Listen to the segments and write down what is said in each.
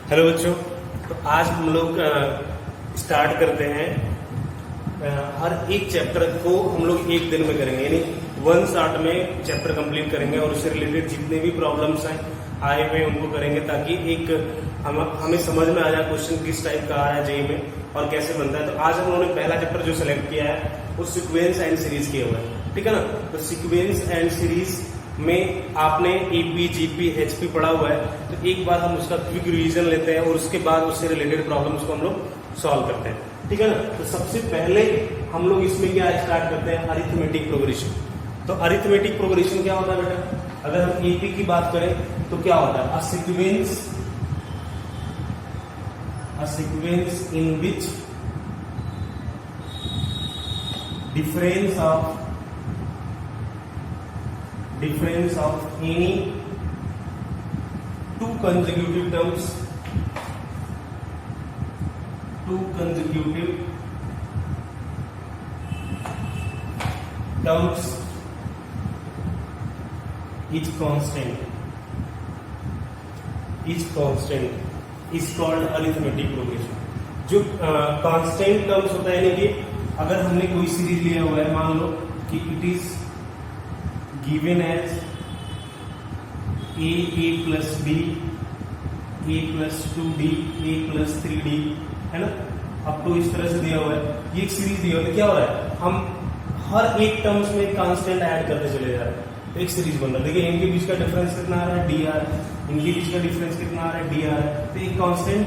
Hello बच्चों, तो आज हम लोग स्टार्ट करते हैं। हर एक चैप्टर को हम लोग एक दिन में करेंगे, यानी वन शॉट में चैप्टर कंप्लीट करेंगे और उससे रिलेटेड जितने भी प्रॉब्लम्स हैं आए हुए उनको करेंगे, ताकि एक हमें समझ में आ जाए क्वेश्चन किस टाइप का आ रहा है जेई में और कैसे बनता है। तो आज हम लोगों ने पहला चैप्टर जो सिलेक्ट किया है वो सीक्वेंस एंड सीरीज किया हुआ है, ठीक है ना। तो सीक्वेंस एंड सीरीज में आपने एपी, जीपी, एचपी पढ़ा हुआ है, तो एक बार हम उसका क्विक रिवीजन लेते हैं और उसके बाद उससे रिलेटेड प्रॉब्लम्स को हम लोग सॉल्व करते हैं, ठीक है ना। तो सबसे पहले हम लोग इसमें क्या स्टार्ट करते हैं, अरिथमेटिक प्रोग्रेशन। तो अरिथमेटिक प्रोग्रेशन क्या होता है बेटा, अगर हम एपी की बात करें तो क्या होता है, a sequence in which difference of any two consecutive terms is constant is called arithmetic progression। जो कांस्टेंट टर्म्स होता है, यानी कि अगर हमने कोई सीरीज लिया हुआ है, मान लो कि it is given as a plus b, a plus 2d, a plus 3d, है ना। अब तो इस तरह से दिया हुआ है, ये एक सीरीज दिया हुआ है। क्या हो रहा है, हम हर एक टर्म्स में कांस्टेंट ऐड करते चले जा रहे हैं, तो एक सीरीज बन रहा है। देखिए इनके बीच का डिफरेंस कितना आ रहा है, डी आर, इनके बीच का डिफरेंस कितना आ रहा है, डी आर। तो एक constant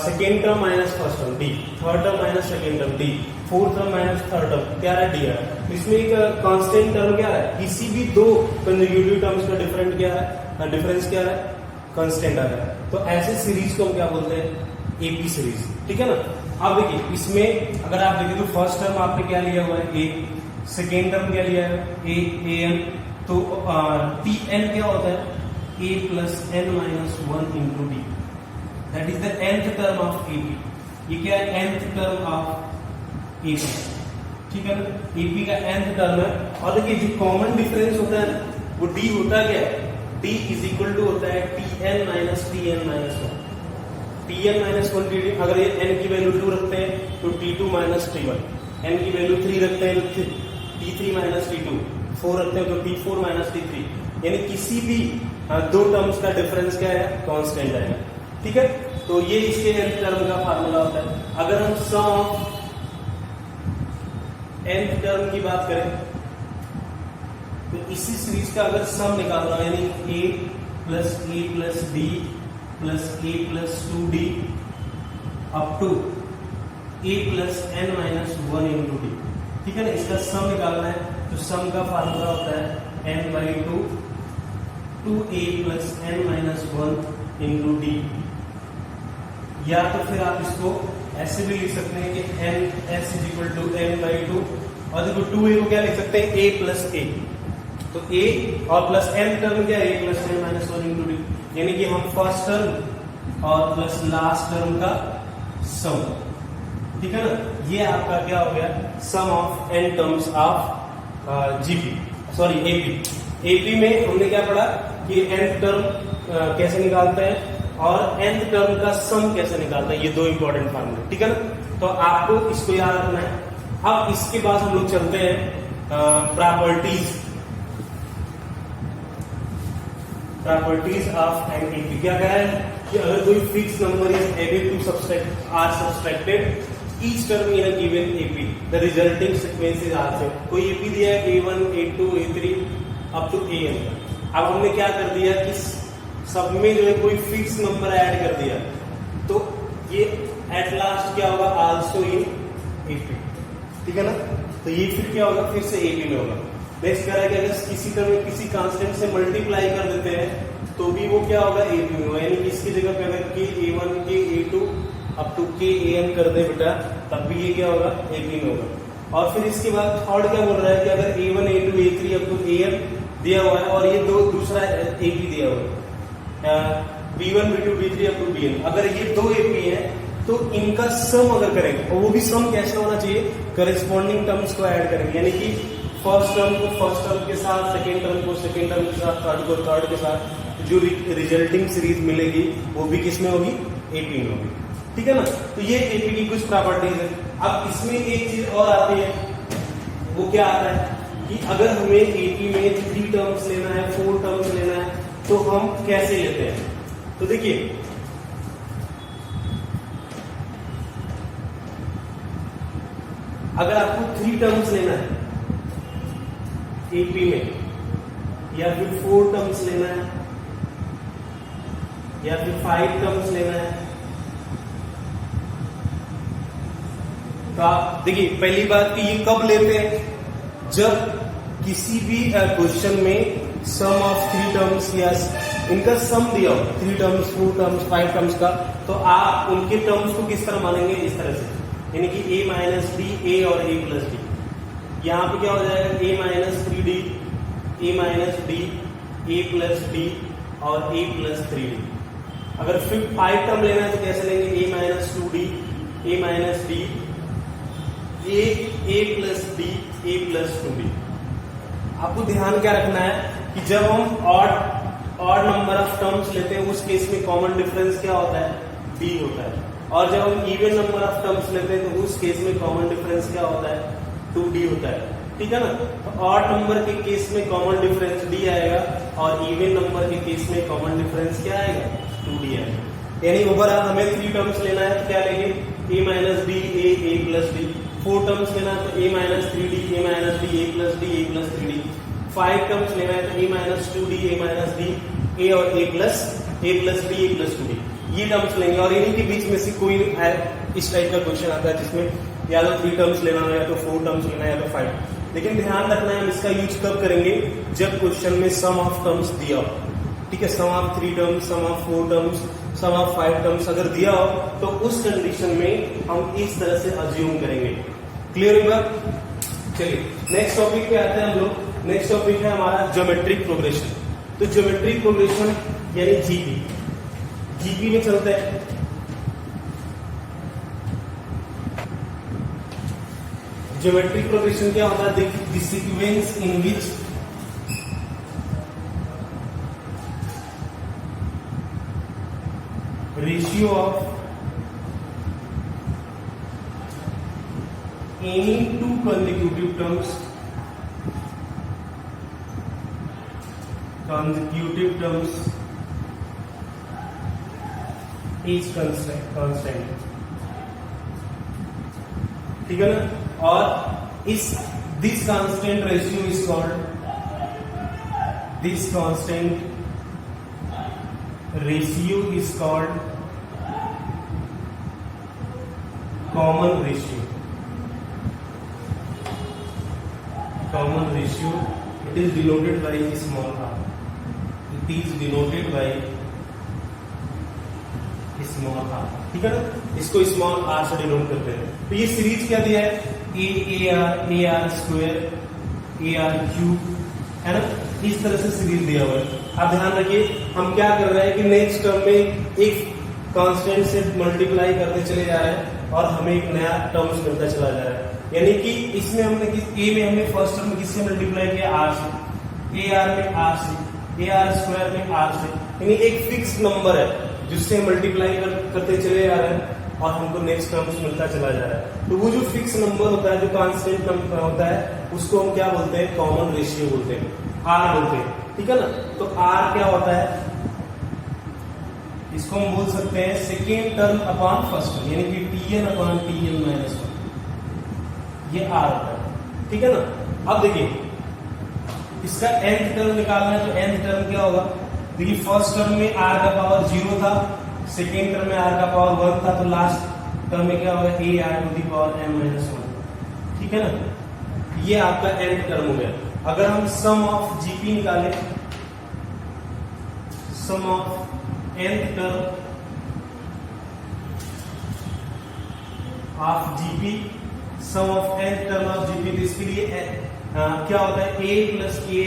second term minus first term D, third term minus second term D, fourth term minus third term, क्या है, डी आर। इसमें एक कांस्टेंट टर्म क्या है, किसी भी दो कंसेक्यूटिव टर्म्स का डिफरेंस क्या है, कांस्टेंट आ रहा है। तो ऐसे सीरीज को हम क्या बोलते हैं, एपी सीरीज, ठीक है ना। अब देखिए इसमें अगर आप देखें तो फर्स्ट टर्म आपने क्या लिया हुआ है, ए, सेकेंड टर्म क्या लिया है, ए एन। तो टी एन क्या होता है, a plus n minus 1 into d, that is the nth term of AP. ये क्या है, nth टर्म ऑफ एपी, ठीक है ना। एपी का nth टर्म है। और देखिए जो कॉमन डिफरेंस होता है ना, वो डी होता क्या है, डी इज इक्वल टू होता है T n minus T n minus 1, T n minus 1 T. अगर ये एन की वैल्यू 2 रखते हैं तो T2 माइनस T1, एन की वैल्यू 3 रखते हैं तो T3 माइनस T2, 4 रखते हैं तो T4 माइनस T3, यानी किसी भी दो टर्म्स का डिफरेंस क्या है, कांस्टेंट है, ठीक है। तो ये इसके nth टर्म का फार्मूला होता है। अगर हम सम ऑफ nth टर्म की बात करें तो इसी सीरीज का अगर सम निकालना है, यानी a plus d plus a plus 2d up to a plus n minus 1 into d, ठीक है ना। इसका सम निकालना है तो सम का फार्मूला होता है n by 2a plus n minus 1 into D. या तो फिर आप इसको ऐसे भी लिख सकते हैं कि n s is equal to n by 2, और देखो 2a को क्या लिख सकते हैं, a प्लस a। तो a और प्लस n टर्म क्या है, a plus n minus 1 into D, यानी कि हम फर्स्ट टर्म और प्लस लास्ट टर्म का सम, ठीक है ना। ये आपका क्या हो गया, sum of n terms of GP, sorry AP में हमने क्या पढ़ा कि nth टर्म कैसे निकालते हैं और nth टर्म का सम कैसे निकालते हैं, ये दो इंपॉर्टेंट फार्मूले, ठीक है ना। तो आपको इसको याद रखना है। अब इसके बाद हम लोग चलते हैं प्रॉपर्टीज ऑफ एन एपी। क्या कह रहा है कि अगर कोई fix number is able to subtracted each term in a given AP, the resulting sequence is also. कोई एपी दिया है a1, a2, a3 up to an। अब हमने क्या कर दिया कि सब में जो है कोई फिक्स नंबर ऐड कर दिया, तो ये एट लास्ट क्या होगा, आल्सो इन एपी, ठीक है ना। तो ये फिर क्या होगा, फिर से एपी में होगा। नेक्स्ट कह रहा है कि अगर किसी तरह किसी कांस्टेंट से मल्टीप्लाई कर देते हैं तो भी वो क्या होगा, एपी में होगा। यानी कि इसकी जगह पे अगर के a1 के a2 अप टू के an कर दे बेटा, तब भी ये क्या होगा, एपी में होगा। और फिर इसके बाद थर्ड क्या बोल रहा है कि अगर a1 a2 a3 up to an दिया हुआ है और ये दूसरा एपी दिया हुआ है, B1 B2 B3 up to Bn, अगर ये दो एपी है तो इनका सम अगर करेंगे, और वो भी सम कैसा होना चाहिए, करेस्पॉन्डिंग टर्म्स को ऐड करेंगे। यानी कि फर्स्ट टर्म को फर्स्ट टर्म के साथ, सेकेंड टर्म को सेकेंड टर्म के साथ, थर्ड को थर्ड के साथ, जो रिजल्टिंग सीरीज मिलेगी वो भी किसमें होगी, एपी में होगी। ठीक है ना। तो ये एपी की कुछ प्रॉपर्टीज है। अब इसमें एक चीज और आती है, वो क्या आता है कि अगर हमें एपी में 3 टर्म्स लेना है, 4 टर्म्स लेना है, तो हम कैसे लेते हैं। तो देखिए अगर आपको 3 टर्म्स लेना है एपी में, या फिर 4 टर्म्स लेना है, या फिर 5 टर्म्स लेना है, तो आप देखिए पहली बात कि ये कब लेते हैं, जब किसी भी क्वेश्चन में सम ऑफ 3 टर्म्स या इनका सम दिया हो, 3 टर्म्स, 4 टर्म्स, 5 टर्म्स का, तो आप उनके टर्म्स को किस तरह मानेंगे, इस तरह से, यानी कि a माइनस डी, ए और a प्लस डी। यहाँ पे क्या हो जाएगा, a minus 3d, a minus D, a plus D और a प्लस 3d। अगर फिर 5 टर्म लेना है तो कैसे लेंगे, a minus 2d, a minus D, a plus D, a plus 2d। आपको ध्यान क्या रखना है कि जब हम ऑड नंबर ऑफ टर्म्स लेते हैं उस केस में कॉमन डिफरेंस क्या होता है, d होता है, और जब हम इवन नंबर ऑफ टर्म्स लेते हैं तो उस केस में कॉमन डिफरेंस क्या होता है, 2d होता है। ठीक है ना। तो ऑड नंबर के केस में कॉमन डिफरेंस d आएगा और इवन नंबर के केस में कॉमन डिफरेंस क्या आएगा, 2d आएगा। यानी ओवरऑल हमें 3 टर्म्स लेना है तो क्या लेंगे, a minus D, a plus D. 4 terms लेना है तो a minus 3d, a minus D, a plus D, a plus 3d। 5 terms लेना है तो a minus 2d, a minus D, a और a plus D, a plus 2d। ये terms लेंगे और इन्हीं के बीच में से कोई है इस टाइप का क्वेश्चन आता है जिसमें या तो 3 टर्म्स लेना है, या तो 4 टर्म्स लेना है, या तो 5। लेकिन ध्यान रखना है हम इसका यूज कब करेंगे, जब क्वेश्चन में सम ऑफ टर्म्स दिया हो। ठीक है, sum of 3 terms, sum of 4 terms, sum of 5 terms अगर दिया हो तो उस कंडीशन में हम इस तरह से अज्यूम करेंगे। क्लियर होगा। चलिए नेक्स्ट टॉपिक पे आते हैं हम लोग। नेक्स्ट टॉपिक है हमारा ज्योमेट्रिक प्रोग्रेशन। तो ज्योमेट्रिक प्रोग्रेशन यानी जीपी में चलते हैं। ज्योमेट्रिक प्रोग्रेशन क्या होता है, the sequence in which ratio of any 2 consecutive terms is constant। ठीक है ना। और this constant ratio is called, this constant ratio is called common ratio। Common ratio, it is denoted by small r। It is denoted by small r। ठीक है ना, इसको small r से denote करते हैं। तो ये सीरीज क्या दिया है, a r square, a r cube, है ना, इस तरह से सीरीज दिया हुआ है। आप ध्यान रखिए हम क्या कर रहे हैं कि नेक्स्ट टर्म में एक कांस्टेंट से मल्टीप्लाई करते चले जा रहे हैं और हमें एक नया टर्म्स मिलता चला जा रहा है। यानी कि इसमें हमने ए में हमने फर्स्ट टर्म किससे मल्टीप्लाई किया, आर से, ए आर में आर से, ए आर स्क्वायर में आर से, यानी एक फिक्स नंबर है जिससे मल्टीप्लाई करते चले जा रहे हैं और हमको नेक्स्ट टर्म्स मिलता चला जा रहा है। तो वो जो फिक्स नंबर होता है, जो कांस्टेंट नंबर होता है, उसको हम क्या बोलते हैं, कॉमन रेशियो बोलते हैं, आर बोलते हैं। ठीक है ना। तो आर क्या होता है, इसको हम बोल सकते हैं second term upon first term, यानी कि टीएन अपॉन टीएन माइनस 1, ये आर होता है। ठीक है ना। अब देखिए इसका nth टर्म निकालना है तो nth टर्म क्या होगा, देखिए फर्स्ट टर्म में r का पावर 0 था, सेकेंड टर्म में r का पावर 1 था, तो लास्ट टर्म में क्या होगा, a r to the power n minus 1। ठीक है ना। ये आपका nth टर्म हो गया। अगर हम सम ऑफ जीपी निकालें, sum of nth term of GP, sum of nth term of GP, तो इसके लिए क्या होता है, a plus a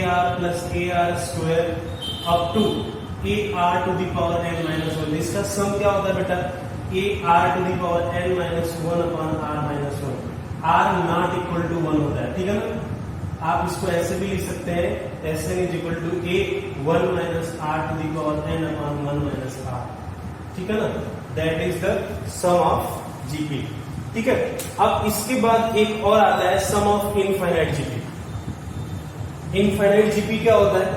r square up to a r to the power n minus 1। इसका सम क्या होता है बेटा, a r to the power n minus 1 upon r minus 1। R not equal to 1 होता है। ठीक है ना। आप इसको ऐसे भी लिख सकते हैं, Sn is equal to a 1 minus r to the power n upon 1 minus r, ठीक है ना। That is the sum of GP, ठीक है। अब इसके बाद एक और आता है sum of infinite GP. Infinite GP क्या होता है?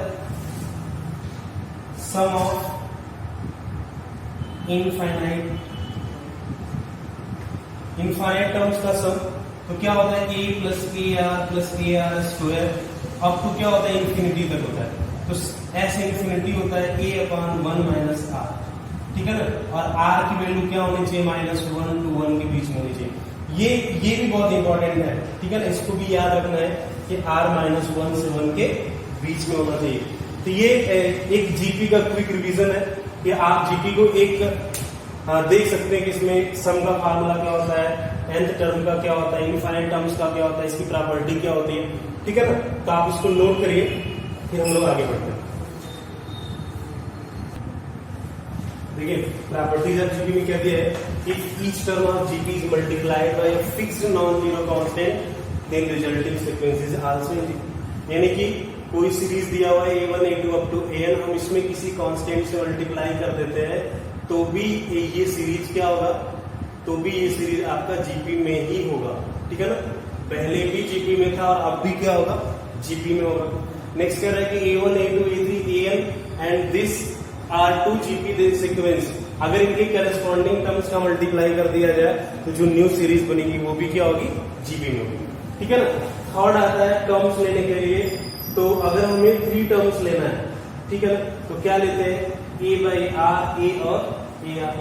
सम ऑफ इनफाइनाइट टर्म्स का सम, तो क्या होता है a plus a r square up to क्या होता है इंफिनिटी तक होता है। तो ऐसे इंफिनिटी होता है a अपॉन 1 माइनस आर, ठीक है ना। और r की वैल्यू क्या होनी चाहिए? -1 to 1 के बीच में होनी चाहिए। ये भी बहुत इंपॉर्टेंट है, ठीक है ना। इसको भी याद रखना है कि r -1 से 1 के बीच में होना चाहिए। तो ये एक जीपी का क्विक रिवीजन है कि आप जीपी को एक देख सकते हैं कि इसमें सम का फार्मूला क्या होता है, nth टर्म का क्या होता है, इनफाइनाइट टर्म्स का क्या होता है, इसकी प्रॉपर्टी क्या होती है, ठीक है ना। तो आप इसको नोट करिए, फिर हम लोग आगे बढ़ते हैं। देखिए प्रॉपर्टीज ऑफ जीपी में क्या दिया है, if each term of GP is multiplied by a fixed non zero constant then resulting sequence is also in. यानी कि कोई सीरीज दिया हुआ है a1 a2 up to an, हम इसमें किसी कांस्टेंट से मल्टीप्लाई कर देते हैं तो भी ये सीरीज क्या होगा, तो भी ये सीरीज आपका जीपी में ही होगा, ठीक है ना। पहले भी जीपी में था और अब भी क्या होगा, जीपी में होगा। नेक्स्ट कह रहा है कि a1 a2 a3 an and this are two GP sequence, अगर इनके करस्पॉन्डिंग टर्म्स का मल्टीप्लाई कर दिया जाए तो जो न्यू सीरीज बनेगी वो भी क्या होगी, जीपी में होगी, ठीक है ना। थर्ड आता है टर्म्स लेने के लिए, तो अगर हमें 3 टर्म्स लेना है, ठीक है ना, तो क्या लेते हैं a बाई आर, a और a आर।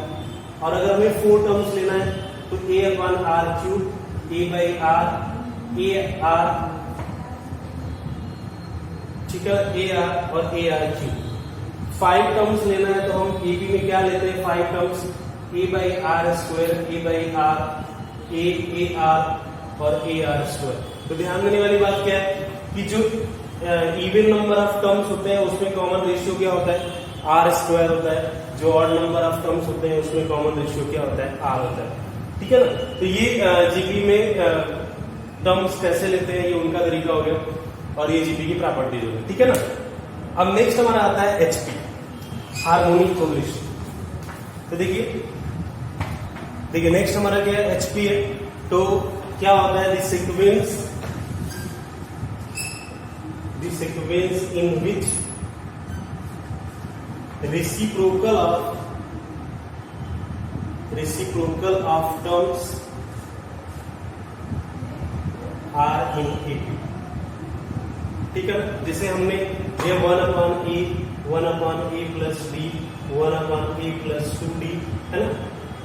और अगर हमें 4 टर्म्स लेना है तो a upon r cube, a by r, a r, ठीक है, a आर और a आर क्यूब। 5 टर्म्स लेना है तो हम ए बी में क्या लेते हैं, 5 terms a by r square, a by r, a r और a आर स्क्वायर। तो ध्यान देने वाली बात क्या है कि जो इवन नंबर ऑफ टर्म्स होते हैं उसमें कॉमन रेशियो क्या होता है, आर स्क्वायर होता है। जो ऑड नंबर ऑफ टर्म्स होते हैं उसमें कॉमन रेशियो क्या होता है, आर होता है, ठीक है ना। तो ये जीपी में टर्म्स कैसे लेते हैं ये उनका तरीका हो गया और ये जीपी की प्रॉपर्टीज हो गई, ठीक है ना। अब नेक्स्ट हमारा आता है एचपी, हार्मोनिक कोरिलेशन। तो देखिए नेक्स्ट हमारा क्या है, एचपी है। तो क्या होता है, this sequence in which reciprocal of terms are in AP, ठीक है ना। जैसे हमने ये 1 upon A, 1 upon a plus D, 1 upon a plus 2d, है ना,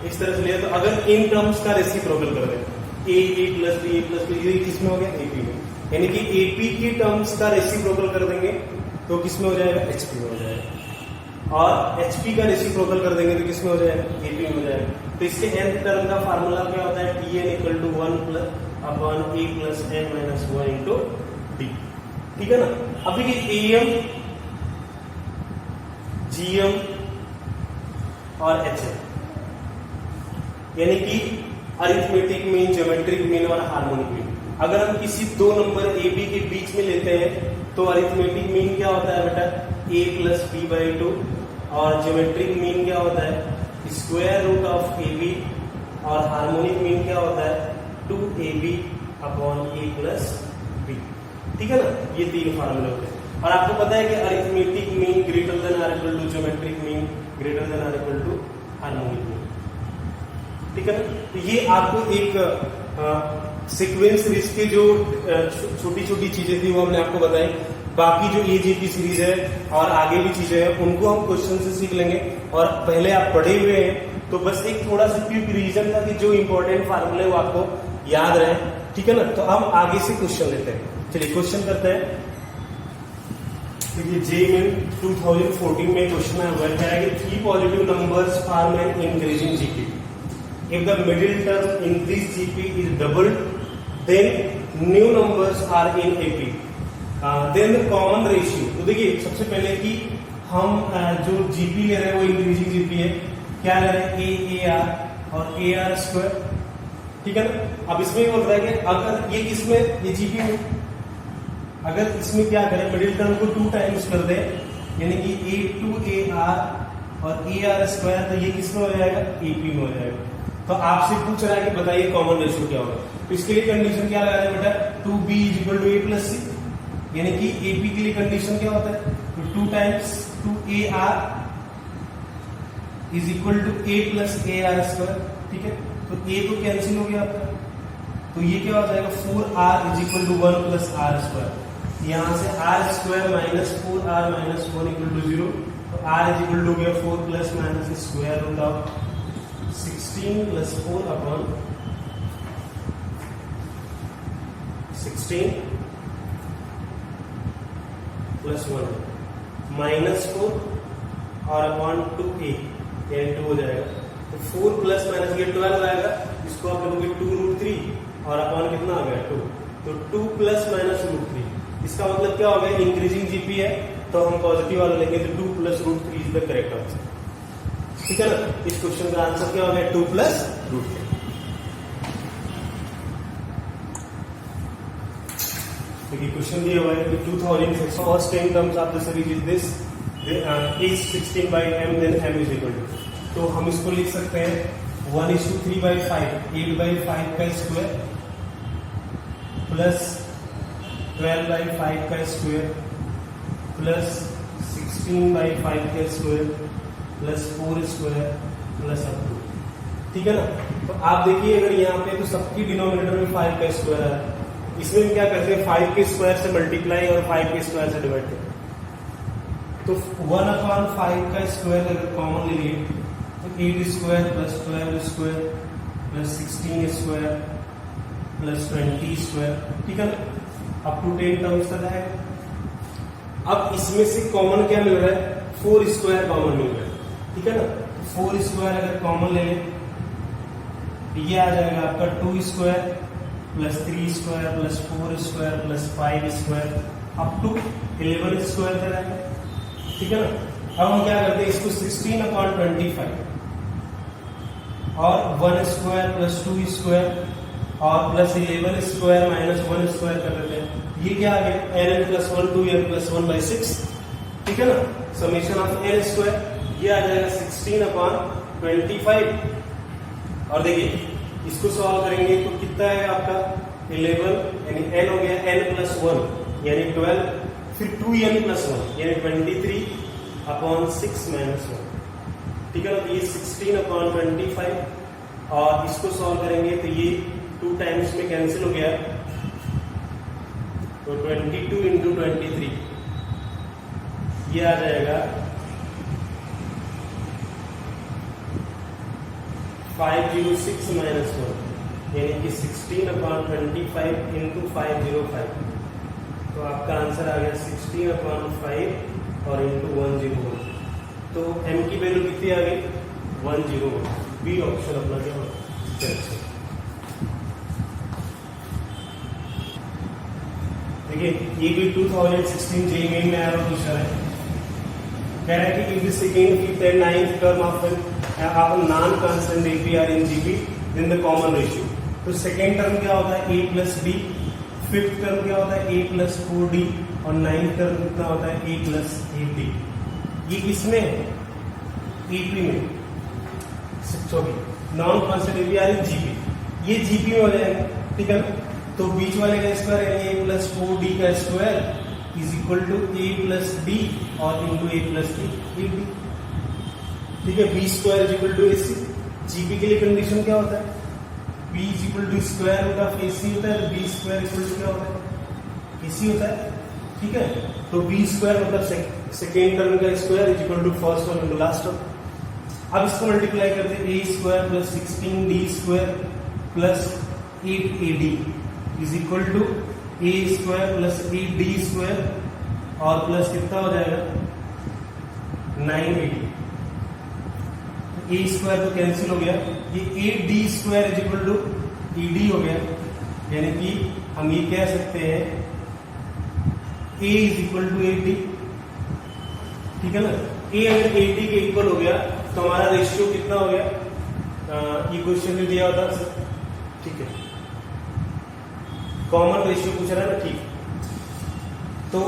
इस तरह से लिया। तो अगर इन टर्म्स का रेसिप्रोकल कर दें, ए plus b, a plus B, ये किसमें हो गया, एपी में। यानी कि एपी की टर्म्स का रेसिप्रोकल कर देंगे तो किसमें हो जाएगा, एचपी में हो जाएगा। और एचपी का रेसिप्रोकल कर देंगे तो किसमें हो जाएगा, एपी में हो जाएगा। तो इसके nth टर्म का फार्मूला क्या होता है, Tn equal to 1 plus upon a plus n minus 1 into d, ठीक है ना। अब देखिए एम, जीएम और एचएम, यानी कि अरिथमेटिक मीन, ज्योमेट्रिक मीन और हार्मोनिक मीन। अगर हम किसी 2 नंबर ए बी के बीच में लेते हैं तो अरिथमेटिक मीन क्या होता है बेटा, a प्लस बी बाई 2, और ज्योमेट्रिक मीन क्या होता है, square root of a b, और हार्मोनिक मीन क्या होता है, 2ab upon a plus B, ठीक है ना। ये 3 फार्मूले होते हैं। और आपको पता है कि arithmetic mean greater than or equal to geometric mean greater than or equal to harmonic mean, ठीक है ना। तो ये आपको एक सीक्वेंस सीरीज के जो छोटी छोटी चीजें थी वो हमने आपको बताई। बाकी जो ये जीपी सीरीज है और आगे भी चीजें हैं उनको हम क्वेश्चन से सीख लेंगे। और पहले आप पढ़े हुए हैं तो बस एक थोड़ा सा क्विक रिवीजन था कि जो इंपॉर्टेंट फार्मूले वो आपको याद रहे, ठीक है ना। तो हम आगे से क्वेश्चन लेते हैं, चलिए क्वेश्चन करते हैं। देखिए जेईई 2014 में क्वेश्चन है हुआ क्या है कि 3 positive numbers form an increasing GP. If the middle term in this GP is doubled, then new numbers are in AP. Then the common ratio. तो देखिए सबसे पहले कि हम जो GP ले रहे हैं वो इंक्रीजिंग GP है। क्या ले रहे हैं, AR और AR स्क्वायर, ठीक है ना। अब इसमें बोल रहा है कि अगर ये किसमें, ये GP में, अगर इसमें क्या करें, मिडिल टर्म को 2 टाइम्स कर दे, यानी कि a2ar और ar स्क्वायर, तो ये किस में हो जाएगा, ap में हो जाएगा। तो आपसे पूछ रहा है कि बताइए कॉमन रेशियो क्या होगा। तो इसके लिए कंडीशन क्या लगाना है बेटा, 2b = a + c, यानी कि ap के लिए कंडीशन क्या होता है, तो 2 times 2ar = a + ar square. ठीक है, तो a तो कैंसिल हो गया आपका, तो ये क्या हो जाएगा, 4r = 1 + r स्क्वायर। यहां से r square minus 4r minus 1 = 0, तो r = हो गया 4 + minus square root of 16 + 4 upon 16 + 1 -4 और अपॉन 2a, यानी 2 हो जाएगा। तो 4 + माइनस ये 12 आएगा, इसको आप लोगोगे 2√3 और अपॉन कितना आ गया 2, तो 2 + माइनस √3। इसका मतलब क्या हो गया, इंक्रीजिंग जीपी है तो हम पॉजिटिव वाला लेंगे, तो 2 + √3 इज द करेक्ट आंसर। ठीक है ना, इस क्वेश्चन का आंसर क्या हो गया, 2 + √3। देखिए क्वेश्चन दिया हुआ है कि 2006 first 10 terms of the series is this, is 16/m, then m is equal to, तो हम इसको लिख सकते हैं 1:3/5, 8/5 का स्क्वायर प्लस 12/5 का स्क्वायर प्लस 16/5 का square plus 4 square plus up to. ठीक है ना, तो आप देखिए अगर यहाँ पे तो सबकी डिनोमिनेटर में 5 का स्क्वायर है, इसमें हम क्या करते हैं, 5 के स्क्वायर से मल्टीप्लाई और 5 के स्क्वायर से डिवाइड करते हैं। तो 1/5 का स्क्वायर अगर कॉमन ले लिए तो 8 square plus 12 square plus 16 square plus 20 square. ठीक है ना, अप टू 10 टर्म्स तक है। अब इसमें से कॉमन क्या मिल रहा है, 4 स्क्वायर कॉमन मिल रहा है। ठीक है ना, 4 स्क्वायर अगर कॉमन ले लें तो ये आ जाएगा आपका 2 square plus 3 square plus 4 square plus 5 square up to 11 square तक आएगा। ठीक है ना, अब हम क्या करते हैं, इसको 16/25 और 1 स्क्वायर प्लस 2 स्क्वायर और प्लस 11 स्क्वायर माइनस 1 स्क्वायर कर देते हैं। ये क्या आ गया, n + 1 2n + 1/6। ठीक है ना, समेशन ऑफ n स्क्वायर ये आ जाएगा 16/25। और देखिए इसको सॉल्व करेंगे तो कितना है आपका 11, यानी n हो गया n + 1 यानी 12, फिर 2n + 1 यानी 23/6 - 1। ठीक है ना, तो ये 16/25 और इसको सॉल्व करेंगे तो ये 2 टाइम्स में कैंसिल हो गया, तो 22 × 23 ये आ जाएगा 506 - 1, यानी कि 16/25 × 505। तो आपका आंसर आ गया 16/5 और × 101। तो m की वैल्यू कितनी आ गई, 101। बी ऑप्शन अपना क्या होगा। देखिए ये भी 2016 जेईई मेन में आया हुआ क्वेश्चन है। कह रहा है कि if the second, fifth and ninth term of non constant AP are in GP then the common ratio. तो सेकंड टर्म क्या होता है a + b, फिफ्थ टर्म क्या होता है a + 4d और नाइन्थ टर्म कितना होता है a + 8d। ये किसमें ईपी में, sorry non constant AP are in GP, ये जीपी में हो जाएगा। ठीक है ना, तो बीच वाले का स्क्वायर यानी a + 4d का स्क्वायर = a + d और × a + d 8d। ठीक है, b स्क्वायर = ac। जीपी के लिए कंडीशन क्या होता है, b = square root of ac होता है, तो b स्क्वायर क्या होता है, ac होता है। ठीक है, तो b स्क्वायर मतलब सेकेंड टर्म का square = first term × last term. अब इसको मल्टीप्लाई करते हैं, a square plus 16d square plus 8ad = a square plus 8d square और प्लस कितना हो जाएगा 9ad। a स्क्वायर तो कैंसिल हो गया, ये 8d स्क्वायर = ed हो गया, यानी कि हम ये कह सकते हैं a = 8d। ठीक है ना, a अगर 8d के इक्वल हो गया तो हमारा रेशियो कितना हो गया, ये क्वेश्चन में दिया होता है। ठीक है, कॉमन रेशियो पूछ रहा है ना। ठीक, तो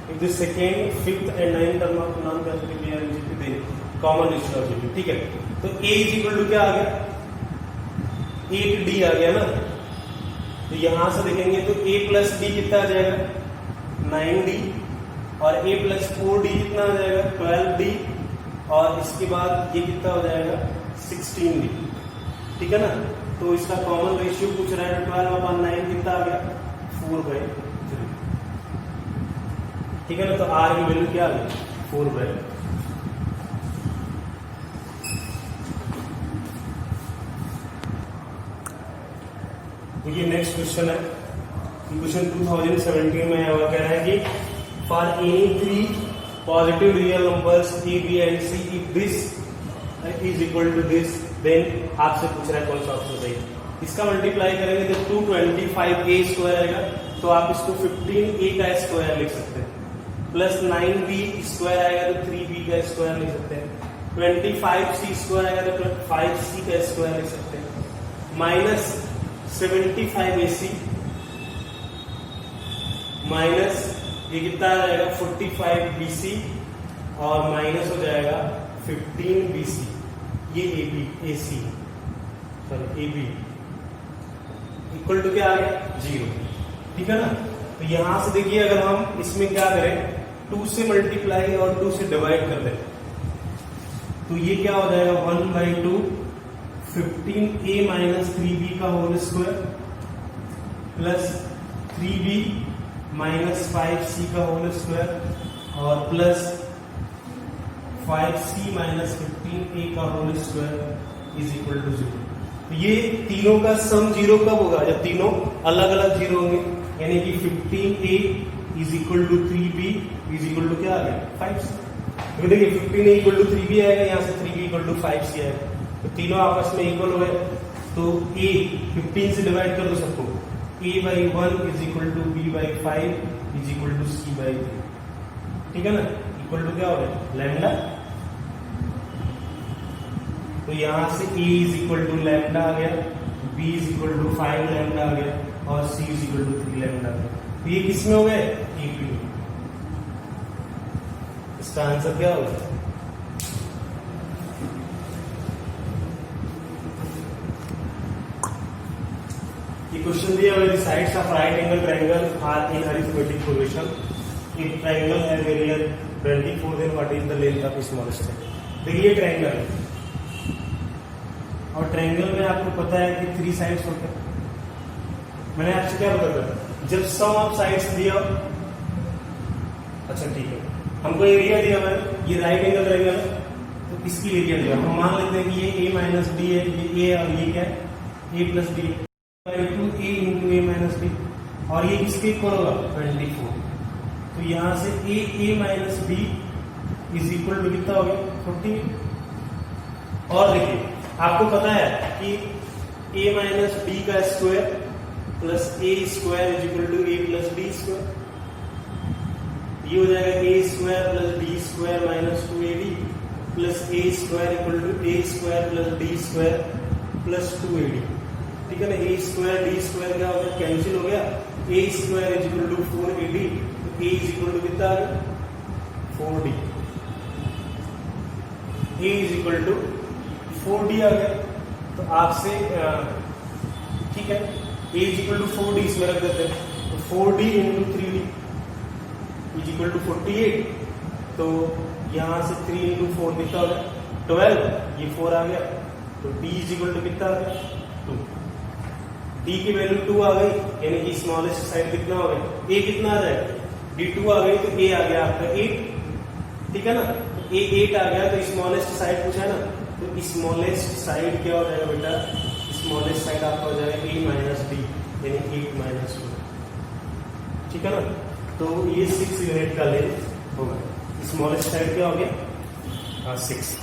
if the second, fifth and ninth term of non-consecutive are GP then common ratio of GP, ठीक है। तो A इज इक्वल टू क्या आ गया, 8D आ गया ना, तो यहां से देखेंगे तो A प्लस D कितना आ जाएगा 9D, और A प्लस 4D कितना आ जाएगा 12D, और इसके बाद ये कितना हो जाएगा 16D, ठीक है ना। तो इसका कॉमन रेशियो पूछ रहा है 12/9 कितना आ गया 4/3, ठीक है ना। तो R की वैल्यू क्या आ गई 4/3। देखिए नेक्स्ट क्वेश्चन है, क्वेश्चन 2017 में आया हुआ, कह रहा है कि for any 3 positive real numbers A, B and C if this is equal to this, then आपसे पूछ रहा है कौन सा ऑप्शन सही है। इसका मल्टीप्लाई करेंगे तो 225A स्क्वायर आएगा, तो आप इसको 15A का स्क्वायर लिख सकते हैं, प्लस 9B स्क्वायर आएगा तो 3B का स्क्वायर लिख सकते हैं, 25C स्क्वायर आएगा तो 5C का स्क्वायर लिख सकते हैं, माइनस 75AC माइनस ये कितना आ जाएगा 45BC, और माइनस हो जाएगा 15BC, ये AC sorry AB equal to क्या आ गया 0, ठीक है ना। तो यहां से देखिए अगर हम इसमें क्या करें 2 से मल्टीप्लाई और 2 से डिवाइड कर दें, तो ये क्या हो जाएगा 1/2 15A माइनस 3B का whole square plus 3B minus 5C का होल स्क्वायर और प्लस 5C माइनस 15A का whole square is equal to 0। तो ये तीनों का सम 0 कब होगा, जब तीनों अलग अलग 0 होंगे, यानी कि 15A is equal to 3B is equal to क्या आ गया 5C। तो देखिए 15A इक्वल टू 3B आएगा, यहाँ से 3B इक्वल टू 5C आएगा, तो तीनों आपस में इक्वल हो गए। तो A 15 से डिवाइड कर दो सबको, A/1 is equal to B/5 is equal to C/3, ठीक है ना। इक्वल टू क्या हो गया लैम्डा, तो यहां से A is equal to lambda आ गया, B is equal to 5 lambda आ गया, और C is equal to 3 lambda आ गया। तो ये किसमें हो गए AP में। इसका आंसर क्या होगा, ये क्वेश्चन दिया हुआ है sides of right angle triangle are in arithmetic progression, if triangle has area 24 then what is the length of smallest side. देखिए ट्रायंगल है, और ट्रायंगल में आपको पता है कि 3 साइड्स होते हैं। मैंने आपसे क्या बताया था, जब सम ऑफ साइड्स दिया, अच्छा ठीक है, हमको एरिया दिया हुआ है, ये राइट एंगल ट्रायंगल है, तो इसकी एरिया दिया, हम मान लेते हैं कि ये A माइनस D है, ये A और ये क्या है A प्लस D है, two A into A minus D, और ये किसके इक्वल होगा 24। तो यहां से A minus B is equal to कितना हो गया 48। और देखिए आपको पता है कि A माइनस B का square plus A square is equal to A plus D square, ये हो जाएगा A square plus D square minus 2AD plus A square equal to A square plus D square plus 2AD, ठीक है ना। A square D square क्या हो गया cancel हो गया, A square is equal to 4AD, तो A इज इक्वल टू कितना आ गया 4D, A is equal to 4D आ गया। तो आपसे ठीक है A is equal to 4D इसमें रख देते हैं, तो 4D into 3D is equal to 48, तो यहां से 3 इंटू 4 कितना हो गया 12, ये 4 आ गया, तो D इज इक्वल टू कितना आ गया 2, D की वैल्यू 2 आ गई, यानी कि स्मॉलेस्ट साइड कितना हो गया A कितना आ जाएगा D2 आ गई, तो A आ गया आपका 8, ठीक है ना। तो A 8 आ गया, तो स्मॉलेस्ट साइड पूछा है ना, तो स्मॉलेस्ट साइड क्या हो जाएगा बेटा, स्मॉलेस्ट साइड आपका हो जाएगा A माइनस D यानी 8 माइनस 2, ठीक है ना। तो ये 6 यूनिट का लेंथ होगा, स्मॉलेस्ट साइड क्या हो गया 6।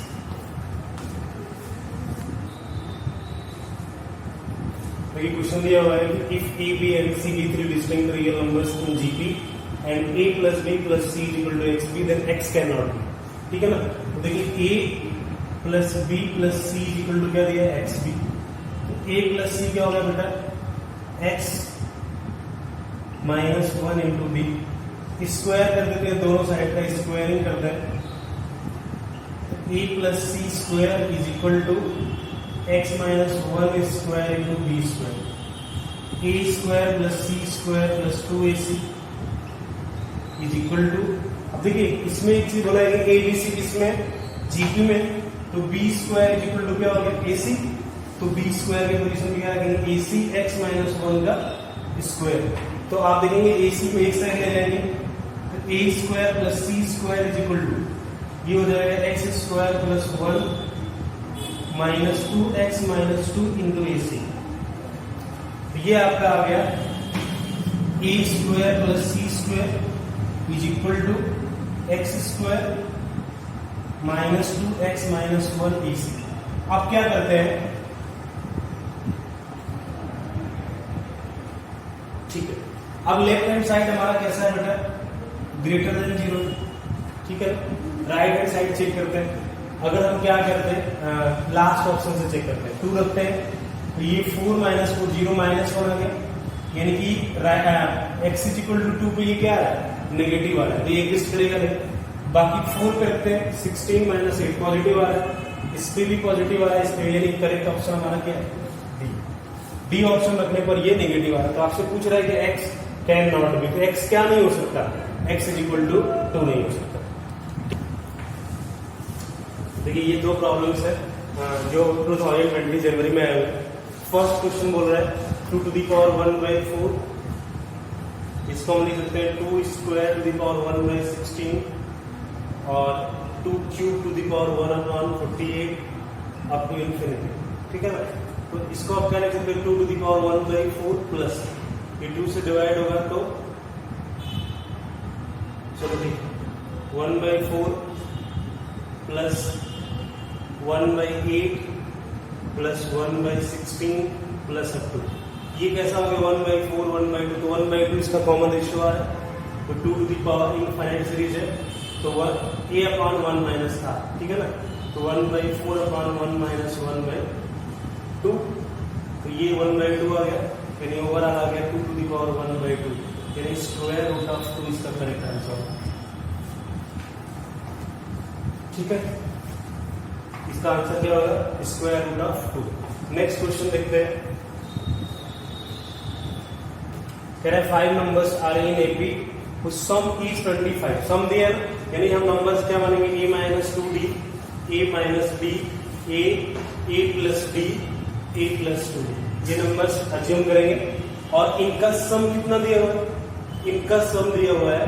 तो ये क्वेश्चन दिया हुआ है कि if A, B and C be 3 distinct real numbers in GP and A plus B plus C is equal to XB, then X cannot be, ठीक है ना। तो देखिए A plus B plus C is equal to क्या दिया XB, तो A plus C क्या होगा बेटा x minus 1 into D, square कर देते हैं, दोनों साइड का स्क्वायरिंग करते हैं, a plus c square is equal to x minus 1 square into b square, a square plus c square plus 2ac is equal to, अब देखिए इसमें एक चीज बोला है कि ए बी सी किसमें, जीपी में, तो b square is equal to क्या हो गया ए सी, तो बी स्क्वायर की पोजीशन में क्या रखेंगे ए सी एक्स माइनस 1 का स्क्वायर, तो आप देखेंगे ए सी को एक साइड ले जाएंगे तो a square plus c square is equal to ये हो जाएगा x square plus 1 minus 2x minus 2 into a c, ये आपका आ गया a square plus c square is equal to x square minus 2x minus 1 a c. अब क्या करते हैं, ठीक है, अब लेफ्ट हैंड साइड हमारा कैसा है बेटा, ग्रेटर देन 0, ठीक है, राइट हैंड साइड चेक करते हैं, अगर हम क्या करते हैं लास्ट ऑप्शन से चेक करते हैं, 2 रखते हैं तो ये 4 माइनस 4 0 माइनस 1 आ गया, यानी कि x इज इक्वल टू 2 पे ये क्या है नेगेटिव आ रहा है, तो ये एग्जिस्ट करेगा नहीं, बाकी 4 पे रखते हैं 16 माइनस 8 पॉजिटिव आ रहा है, इस पे भी पॉजिटिव आ रहा है, इस पे यानी करेक्ट ऑप्शन हमारा क्या है डी ऑप्शन रखने पर ये नेगेटिव आ रहा है, तो आपसे पूछ रहा है कि x कैन नॉट बी, तो x क्या नहीं हो सकता, x इज इक्वल टू 2 नहीं हो सकता। देखिए ये दो प्रॉब्लम्स है जो 2020 जनवरी में आए हुए। फर्स्ट क्वेश्चन बोल रहा है 2 to the power 1/4, इसको हम लिख सकते हैं 2 square to the power 1/16 और 2 cube to the power 1/48 up to infinity, ठीक है ना, तो इसको आप क्या लिख सकते हैं 2 to the power 1/4 प्लस ये 2 से डिवाइड होगा तो चलो ठीक 1/4 plus 1/8 plus 1/16 plus up to, ये कैसा हो गया 1/4 1/2, तो 1/2 इसका कॉमन रेशियो आ रहा है, तो 2 to the power infinite series है तो a अपॉन 1 माइनस था, ठीक है ना, तो 1/4 अपॉन 1 माइनस 1/2, तो ये 1/2 आ गया, यानी ओवरऑल आ गया 2 to the power 1/2, यानी स्क्वायर रूट ऑफ 2 इसका करेक्ट आंसर, ठीक है, इसका आंसर क्या होगा square root of 2। Next question देखते हैं, कह रहा है 5 numbers are in AP whose sum is 25, sum दिया यानी हम नंबर्स क्या मानेंगे a minus 2d, a minus b, a plus d, a plus 2d, ये नंबर्स अज्यूम करेंगे और इनका सम कितना दिया हुआ है, इनका सम दिया हुआ है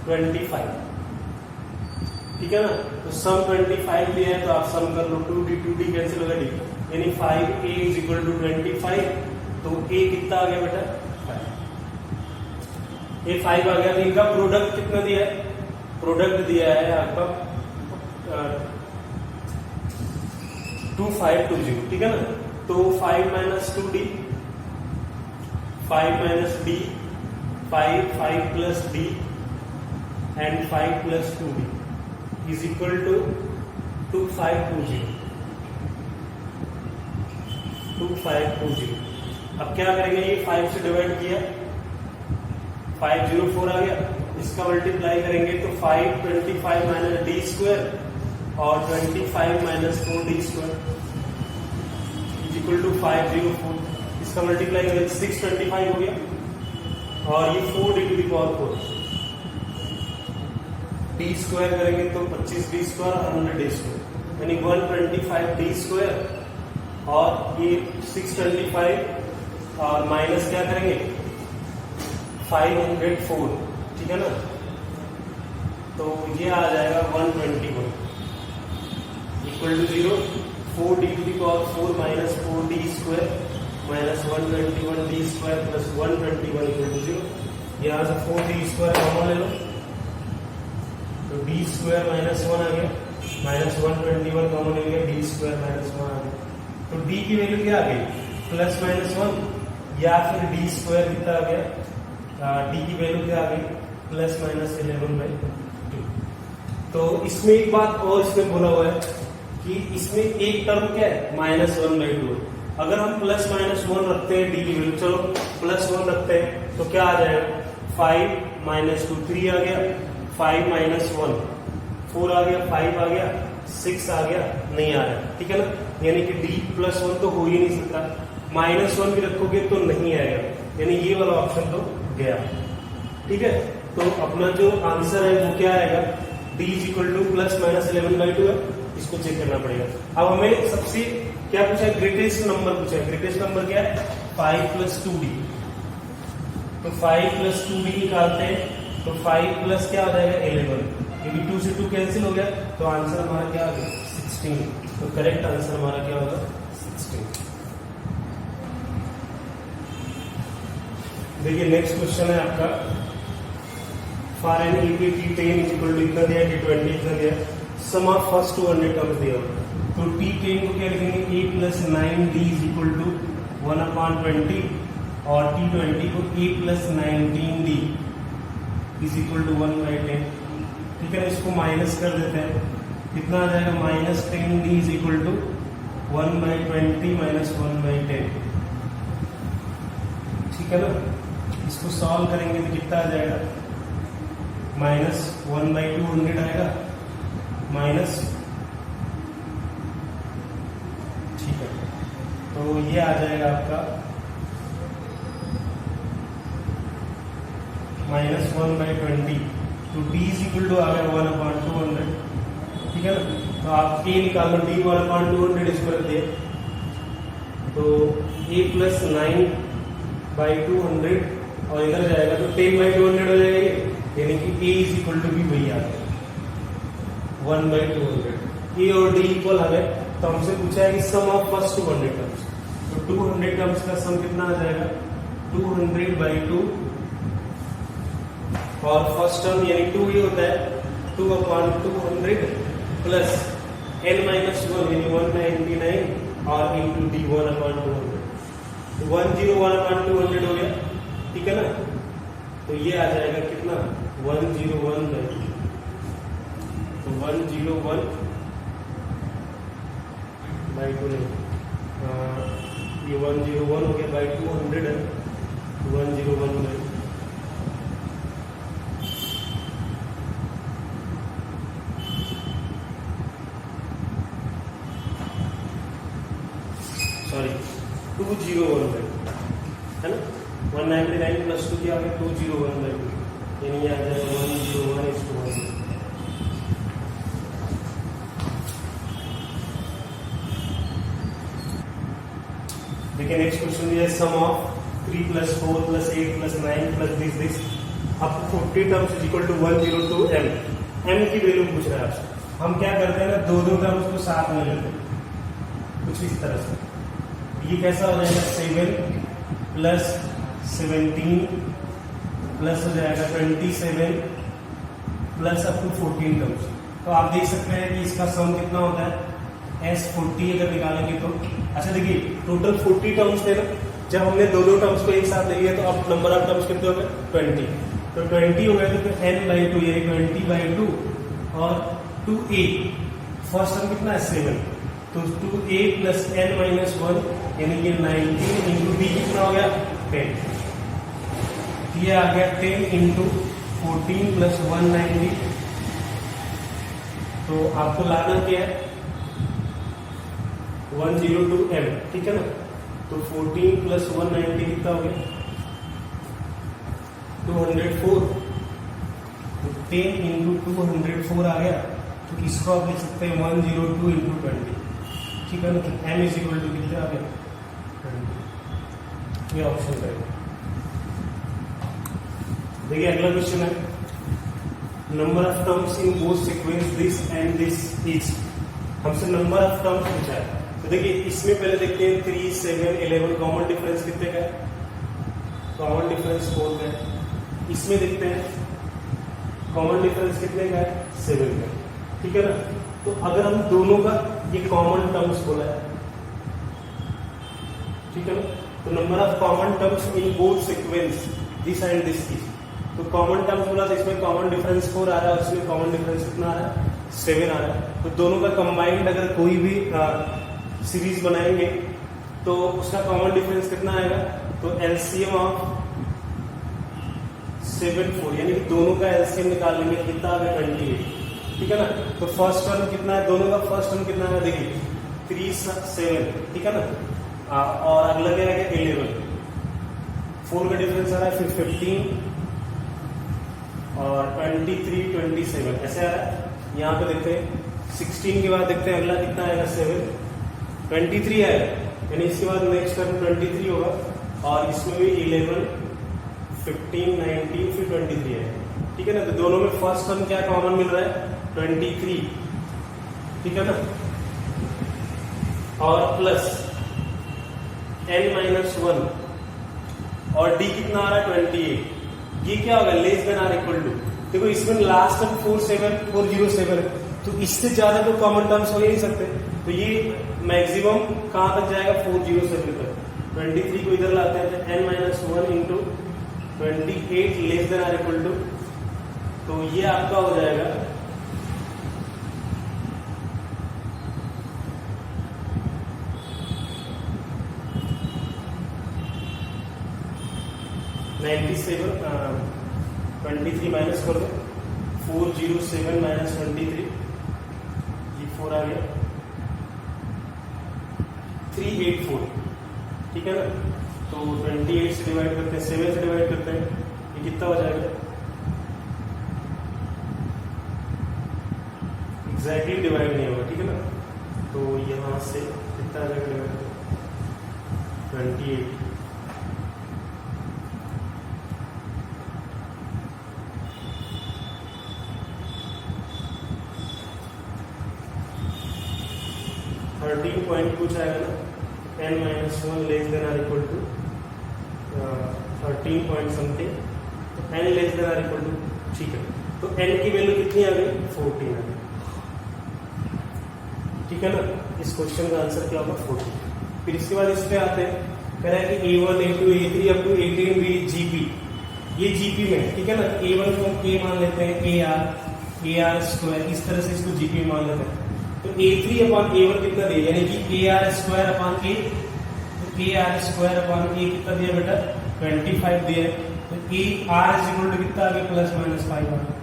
25, ठीक है ना, तो सम 25 दिया है तो आप सम कर लो 2d कैंसिल होगा d, यानी 5a इज इक्वल टू 25, तो a कितना आ गया बेटा 5, a 5 आ गया, तो इनका प्रोडक्ट कितना दिया है, प्रोडक्ट दिया है आपका 2520, ठीक है ना, तो 5 minus 2d 5 minus d 5 plus d and 5 plus 2d is equal to 2520। अब क्या करेंगे, ये 5 से डिवाइड किया 504 आ गया, इसका मल्टीप्लाई करेंगे तो 525 माइनस डी स्क्वायर और 25 minus 4d square is equal to 504, इसका मल्टीप्लाई करेंगे 625 हो गया और ये 4d to the power 4, d square करेंगे तो 25d स्क्वायर और 100d स्क्वायर, यानी 125d स्क्वायर और ये 625 और माइनस क्या करेंगे 504, ठीक है ना, तो ये आ जाएगा 121 equal to 0, 4d to the power 4 minus 4d square minus 121d square plus 121 equal to 0, यहाँ से 4d स्क्वायर कॉमन ले लो तो d स्क्वायर माइनस 1 आ गया, माइनस 121 कॉमन ले गया, d स्क्वायर माइनस 1 आ गया, तो d की वैल्यू क्या आ गई प्लस माइनस 1 या फिर d स्क्वायर कितना आ गया, d की वैल्यू क्या आ गई प्लस माइनस 11/2। तो इसमें एक बात और इसमें बोला हुआ है कि इसमें एक टर्म क्या है -1/2, अगर हम प्लस माइनस 1 रखते हैं डी की वैल्यू, चलो प्लस 1 रखते हैं तो क्या आ जाएगा 5 माइनस 2 3 आ गया, 5 माइनस 1 4 आ गया, 5 आ गया, 6 आ गया, नहीं आ रहा, ठीक है ना। यानी कि डी प्लस 1 तो हो ही नहीं सकता, माइनस 1 भी रखोगे तो नहीं आएगा, यानी ये वाला ऑप्शन तो गया, ठीक है। तो अपना जो आंसर है वो क्या आएगा, D is equal two plus minus 11/2 है, इसको चेक करना पड़ेगा। अब हमें सबसे क्या पूछा है, ग्रेटेस्ट नंबर पूछा है। ग्रेटेस्ट नंबर क्या है 5 प्लस 2d, तो 5 प्लस 2d निकालते हैं तो 5 प्लस क्या आ जाएगा 11, क्योंकि 2 से 2 कैंसिल हो गया तो आंसर हमारा क्या आ गया 16, तो करेक्ट आंसर हमारा क्या होगा 16। देखिए नेक्स्ट क्वेश्चन है आपका, for n T10 is equal to इतना दिया, T20 इतना दिया, सम ऑफ फर्स्ट 200 टर्म्स दिया, तो T10 को क्या लिखेंगे a plus 9d is equal to 1/20 और T20 को a plus 19d is equal to 1/10, ठीक है ना। इसको माइनस कर देते हैं, कितना आ जाएगा minus 10d is equal to 1/20 minus 1/10, ठीक है ना। इसको सॉल्व करेंगे तो कितना आ जाएगा माइनस 1/200 आएगा माइनस, ठीक है, तो ये आ जाएगा आपका माइनस 1/20, तो d इज इक्वल टू आ गया 1/200, ठीक है ना। तो आप a निकालो, d 1/200 इसको रख दिए, तो a प्लस 9/200 और इधर जाएगा तो 10/200 हो जाएगा, यानी कि a इज इक्वल टू भी वही आ गया 1/200, a और d इक्वल आ गए। तो हमसे पूछा है कि सम ऑफ फर्स्ट 200 टर्म्स, तो 200 टर्म्स का सम कितना आ जाएगा 200/2 और फर्स्ट टर्म यानी 2 ही होता है 2/200 प्लस n-1 यानी 199 और इंटू d 1/200, 101/200 हो गया, ठीक है ना। तो ये आ जाएगा कितना 101/2, तो 101/2 ये 101 हो गया बाई 200 है, 101/2, सॉरी 201/2 है ना, 199 प्लस 2 क्या आ गया 201/2, यानी ये आ जाएगा 101:1। देखिए नेक्स्ट क्वेश्चन है sum of 3 + 4 + 8 + 9 + this up to 40 terms is equal to 102 m, m की वैल्यू पूछ रहा है आपसे। हम क्या करते हैं ना, दो टर्म्स को साथ में लेते हैं कुछ इस तरह से, ये कैसा हो जाएगा 7 + 17 प्लस हो जाएगा 27 प्लस अप टू 14 टर्म्स। तो आप देख सकते हैं कि इसका सम कितना होता है S40 अगर निकालेंगे तो। अच्छा देखिए टोटल 40 टर्म्स थे ना, जब हमने दो टर्म्स को एक साथ ले लिया तो अब नंबर ऑफ टर्म्स कितने हो गए 20, तो 20 हो गए तो n/2 यानी 20/2 और 2a, फर्स्ट टर्म कितना है 7, तो 2a + n-1 यानी कि 19 इंटू d कितना हो गया 10, ये आ गया 10 इंटू 14 + 190, तो आपको लाना क्या है 102 m, ठीक है ना। तो 14 + 190 कितना हो गया 204, तो 10 इंटू 204 आ गया, तो इसको आप लिख सकते हैं 102 इंटू 20, ठीक है ना। तो m इज इक्वल टू कितना आ गया 20, ये ऑप्शन रहेगा। देखिए अगला क्वेश्चन है number of terms in both sequence this and this is, हमसे नंबर ऑफ टर्म्स पूछा है। तो देखिए इसमें पहले देखते हैं 3, 7, 11 कॉमन डिफरेंस कितने का है, कॉमन डिफरेंस 4 का है। इसमें देखते हैं कॉमन डिफरेंस कितने का है 7 का, ठीक है ना। तो अगर हम दोनों का ये कॉमन टर्म्स बोला है, ठीक है ना, तो number of common terms in both sequence this and this is, तो कॉमन टर्म्स बोला तो इसमें कॉमन डिफरेंस 4 आ रहा है, उसमें कॉमन डिफरेंस कितना आ रहा है 7 आ रहा है। तो दोनों का कंबाइंड अगर कोई भी सीरीज बनाएंगे तो उसका कॉमन डिफरेंस कितना आएगा, तो एलसीएम ऑफ 7 4 यानी कि दोनों का एलसीएम निकाल लेंगे, कितना आ गया 28, ठीक है ना। तो फर्स्ट टर्म कितना है, दोनों का फर्स्ट टर्म कितना है देखिए 3 7, ठीक है ना। और अगला क्या है 11, 4 का डिफरेंस आ रहा है, फिर 15 और 23 27 ऐसे आ रहा है। यहाँ पे देखते हैं 16 के बाद देखते हैं अगला कितना आएगा 7 23 आएगा, यानी इसके बाद नेक्स्ट टर्म 23 होगा, और इसमें भी 11 15 19 फिर 23 है, ठीक है ना। तो दोनों में फर्स्ट टर्म क्या कॉमन मिल रहा है 23, ठीक है ना, और प्लस n-1 और d कितना आ रहा है 28, ये क्या होगा less than or equal to, देखो इसमें लास्ट टर्म 407 है, तो इससे ज्यादा तो कॉमन टर्म्स हो ही नहीं सकते, तो ये मैक्सिमम कहां तक जाएगा 407 तक। 23 को इधर लाते हैं तो n-1 into 28 less than or equal to, तो ये आपका हो जाएगा 97 23 माइनस कर दो 407 माइनस 23, ये 4 आ गया 384, ठीक है ना। तो 28 से डिवाइड करते हैं, 7 से डिवाइड करते हैं, ये कितना हो जाएगा एग्जैक्टली डिवाइड नहीं होगा, ठीक है ना। तो यहां से कितना आ जाएगा डिवाइड 28, कुछ आएगा ना, n-1 less than or equal to 13 point something, तो n less than or equal to, ठीक है। तो n की वैल्यू कितनी आ गई 14 आ गई, ठीक है ना। इस क्वेश्चन का आंसर क्या होगा 14। फिर इसके बाद इस पे आते हैं, कह रहा है कि A1 A2 A3 up to 18 भी GP, ये GP में, ठीक है ना। A1 को A मान लेते हैं, AR स्क्वायर, इस तरह से इसको GP मान लेते हैं। तो A3 अपॉन A1 कितना दिया, यानी कि AR स्क्वायर अपॉन A, तो AR स्क्वायर अपॉन A कितना दिया बेटा 25 दिया है, तो AR इज इक्वल टू कितना आ गया प्लस माइनस 5 आ गया,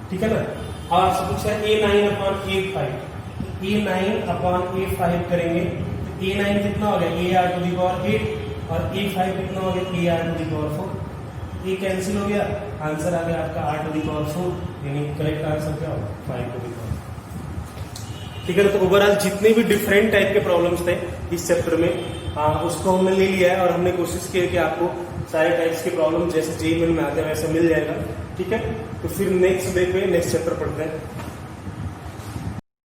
ठीक है ना। और आपसे पूछा है A9 अपॉन A5, तो A9 अपॉन A5 करेंगे, तो A9 कितना हो गया AR टू दी पावर 8 और A5 कितना हो गया AR टू दी पावर 4, ये कैंसिल हो गया, आंसर आ गया आपका R टू दी पावर 4, यानी करेक्ट आंसर क्या होगा 5 टू दी पावर, ठीक है ना। तो ओवरऑल जितने भी डिफरेंट टाइप के प्रॉब्लम्स थे इस चैप्टर में, उसको हमने ले लिया है, और हमने कोशिश की है कि आपको सारे टाइप्स के प्रॉब्लम जैसे जेईई में आते हैं वैसे मिल जाएगा, ठीक है। तो फिर नेक्स्ट डे पे नेक्स्ट चैप्टर पढ़ते हैं।